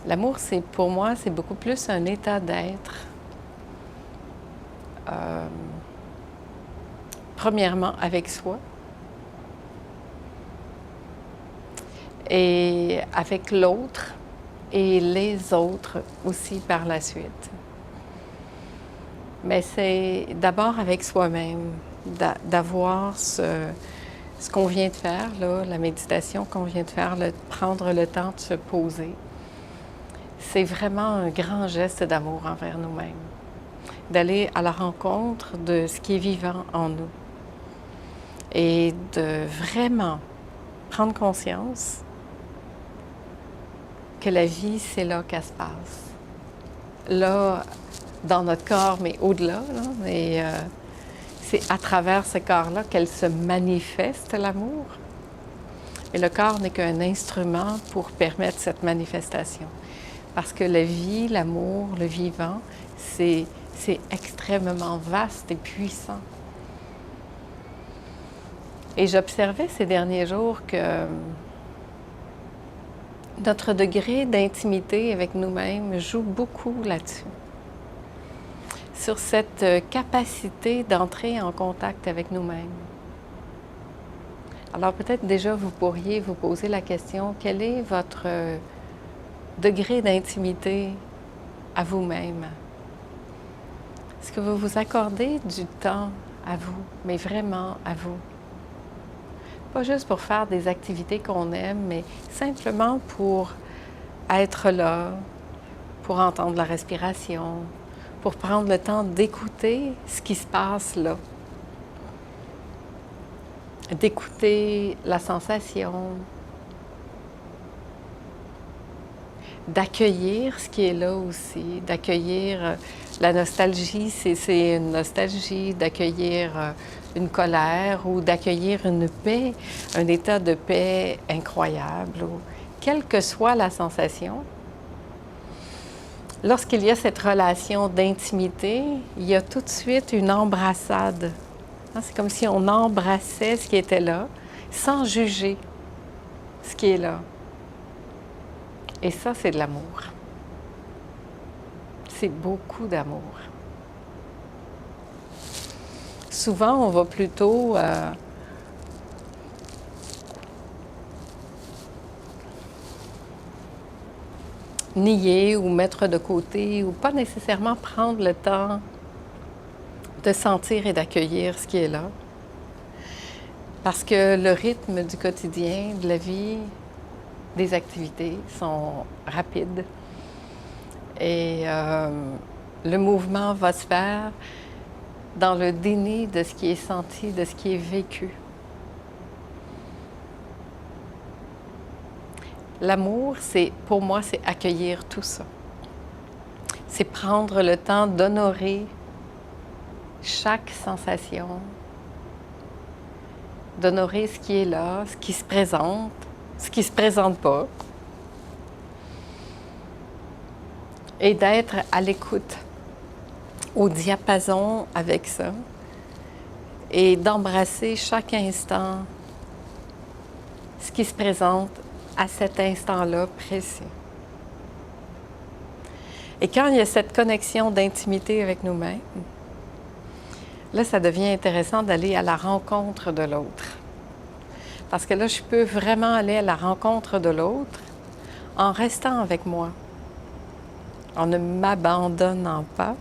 L'amour, pour moi, c'est beaucoup plus un état d'être. Premièrement, avec soi et avec l'autre et les autres aussi par la suite. Mais c'est d'abord avec soi-même, d'avoir ce qu'on vient de faire, là, la méditation qu'on vient de faire, prendre le temps de se poser. C'est vraiment un grand geste d'amour envers nous-mêmes, d'aller à la rencontre de ce qui est vivant en nous et de vraiment prendre conscience que la vie, c'est là qu'elle se passe. Là, dans notre corps, mais au-delà, c'est à travers ce corps-là qu'elle se manifeste, l'amour. Et le corps n'est qu'un instrument pour permettre cette manifestation. Parce que la vie, l'amour, le vivant, c'est extrêmement vaste et puissant. Et j'observais ces derniers jours que notre degré d'intimité avec nous-mêmes joue beaucoup là-dessus. Sur cette capacité d'entrer en contact avec nous-mêmes. Alors peut-être déjà vous pourriez vous poser la question, quel est votre degré d'intimité à vous-même? Est-ce que vous vous accordez du temps à vous, mais vraiment à vous? Pas juste pour faire des activités qu'on aime, mais simplement pour être là, pour entendre la respiration, pour prendre le temps d'écouter ce qui se passe là, d'écouter la sensation, d'accueillir ce qui est là aussi, d'accueillir la nostalgie, c'est une nostalgie, d'accueillir une colère ou d'accueillir une paix, un état de paix incroyable, ou quelle que soit la sensation. Lorsqu'il y a cette relation d'intimité, il y a tout de suite une embrassade. C'est comme si on embrassait ce qui était là, sans juger ce qui est là. Et ça, c'est de l'amour. C'est beaucoup d'amour. Souvent, on va plutôt nier ou mettre de côté ou pas nécessairement prendre le temps de sentir et d'accueillir ce qui est là. Parce que le rythme du quotidien, de la vie, des activités sont rapides et le mouvement va se faire dans le déni de ce qui est senti, de ce qui est vécu. L'amour, pour moi, c'est accueillir tout ça. C'est prendre le temps d'honorer chaque sensation, d'honorer ce qui est là, ce qui se présente, ce qui ne se présente pas, et d'être à l'écoute, au diapason avec ça, et d'embrasser chaque instant ce qui se présente à cet instant-là précis. Et quand il y a cette connexion d'intimité avec nous-mêmes, là, ça devient intéressant d'aller à la rencontre de l'autre. Parce que là, je peux vraiment aller à la rencontre de l'autre en restant avec moi, en ne m'abandonnant pas,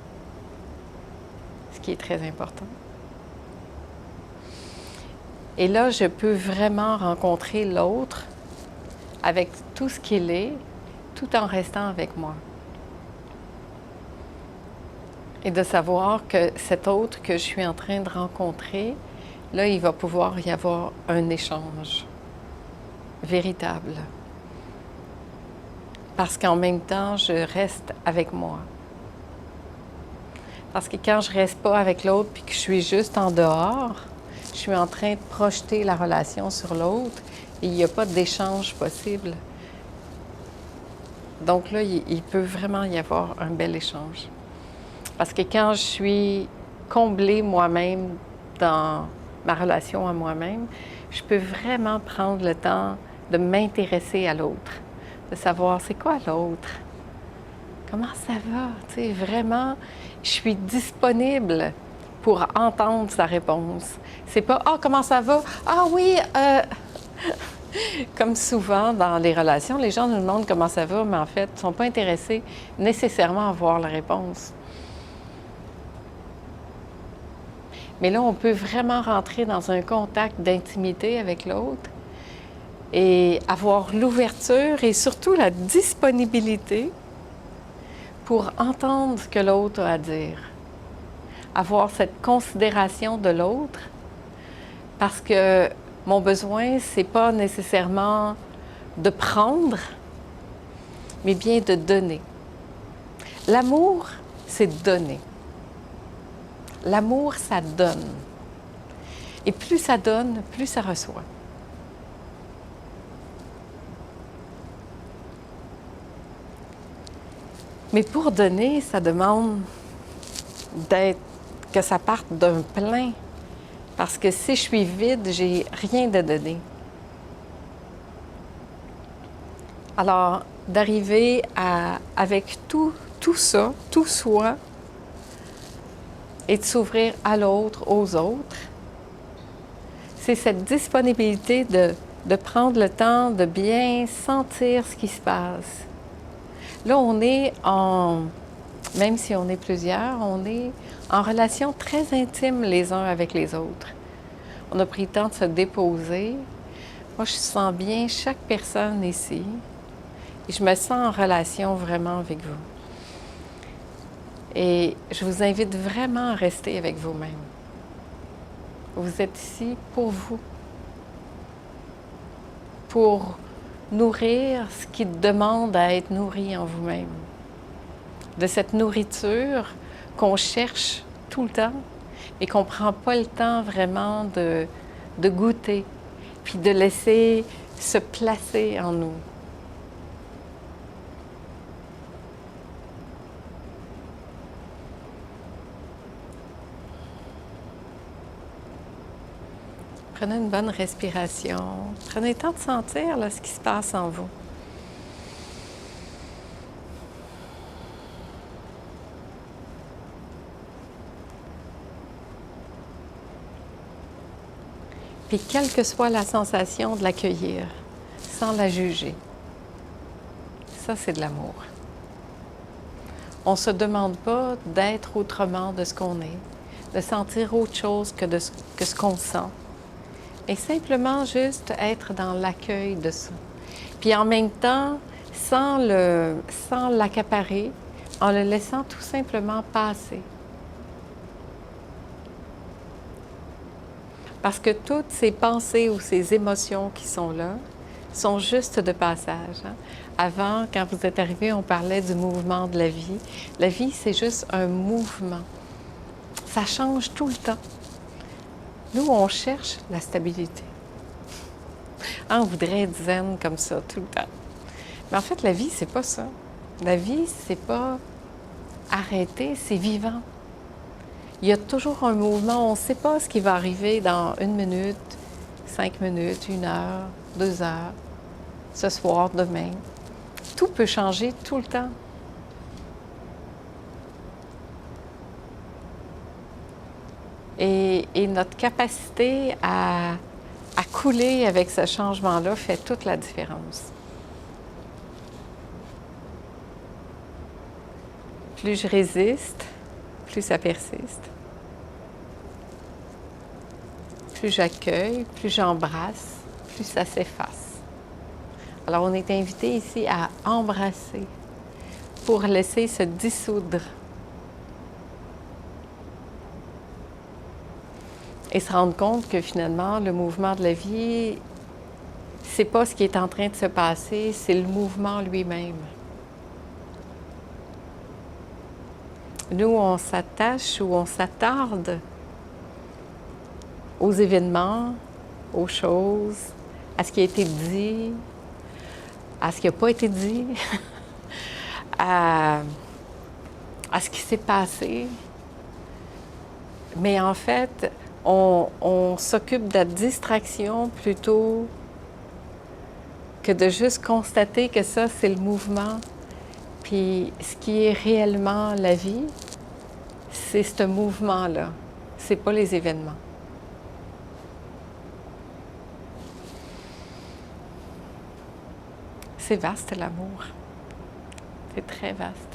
ce qui est très important. Et là, je peux vraiment rencontrer l'autre avec tout ce qu'il est, tout en restant avec moi. Et de savoir que cet autre que je suis en train de rencontrer, là, il va pouvoir y avoir un échange véritable. Parce qu'en même temps, je reste avec moi. Parce que quand je ne reste pas avec l'autre puis que je suis juste en dehors, je suis en train de projeter la relation sur l'autre et il n'y a pas d'échange possible. Donc là, il peut vraiment y avoir un bel échange. Parce que quand je suis comblée moi-même dans ma relation à moi-même, je peux vraiment prendre le temps de m'intéresser à l'autre, de savoir c'est quoi l'autre, Comment ça va? Tu sais, vraiment, je suis disponible pour entendre sa réponse. C'est pas « Ah, comment ça va? Ah oui, Comme souvent dans les relations, les gens nous demandent comment ça va, mais en fait, ne sont pas intéressés nécessairement à voir la réponse. Mais là, on peut vraiment rentrer dans un contact d'intimité avec l'autre et avoir l'ouverture et surtout la disponibilité pour entendre ce que l'autre a à dire. Avoir cette considération de l'autre parce que mon besoin, c'est pas nécessairement de prendre, mais bien de donner. L'amour, c'est donner. L'amour, ça donne. Et plus ça donne, plus ça reçoit. Mais pour donner, ça demande que ça parte d'un plein. Parce que si je suis vide, j'ai rien de donner. Alors, d'arriver avec tout ça, tout soi, et de s'ouvrir à l'autre, aux autres, c'est cette disponibilité de prendre le temps de bien sentir ce qui se passe. Là, on est même si on est plusieurs, on est en relation très intime les uns avec les autres. On a pris le temps de se déposer. Moi, je sens bien chaque personne ici et je me sens en relation vraiment avec vous. Et je vous invite vraiment à rester avec vous-même. Vous êtes ici pour vous, pour nourrir ce qui demande à être nourri en vous-même. De cette nourriture qu'on cherche tout le temps et qu'on ne prend pas le temps vraiment de goûter, puis de laisser se placer en nous. Prenez une bonne respiration. Prenez le temps de sentir là, ce qui se passe en vous. Puis quelle que soit la sensation, de l'accueillir, sans la juger. Ça, c'est de l'amour. On ne se demande pas d'être autrement de ce qu'on est, de sentir autre chose que ce qu'on sent. Et simplement juste être dans l'accueil de ça. Puis en même temps, sans l'accaparer, en le laissant tout simplement passer. Parce que toutes ces pensées ou ces émotions qui sont là sont juste de passage. Hein? Avant, quand vous êtes arrivé, on parlait du mouvement de la vie. La vie, c'est juste un mouvement. Ça change tout le temps. Nous, on cherche la stabilité. Ah, on voudrait être zen comme ça tout le temps. Mais en fait, la vie, c'est pas ça. La vie, c'est pas arrêter, c'est vivant. Il y a toujours un mouvement. On ne sait pas ce qui va arriver dans 1 minute, 5 minutes, 1 heure, 2 heures, ce soir, demain. Tout peut changer tout le temps. Et notre capacité à couler avec ce changement-là fait toute la différence. Plus je résiste, plus ça persiste. Plus j'accueille, plus j'embrasse, plus ça s'efface. Alors, on est invité ici à embrasser pour laisser se dissoudre et se rendre compte que finalement, le mouvement de la vie, c'est pas ce qui est en train de se passer, c'est le mouvement lui-même. Nous, on s'attache ou on s'attarde aux événements, aux choses, à ce qui a été dit, à ce qui n'a pas été dit, à ce qui s'est passé. Mais en fait, on s'occupe de la distraction plutôt que de juste constater que ça, c'est le mouvement Puis ce qui est réellement la vie, c'est ce mouvement-là. C'est pas les événements. C'est vaste l'amour. C'est très vaste.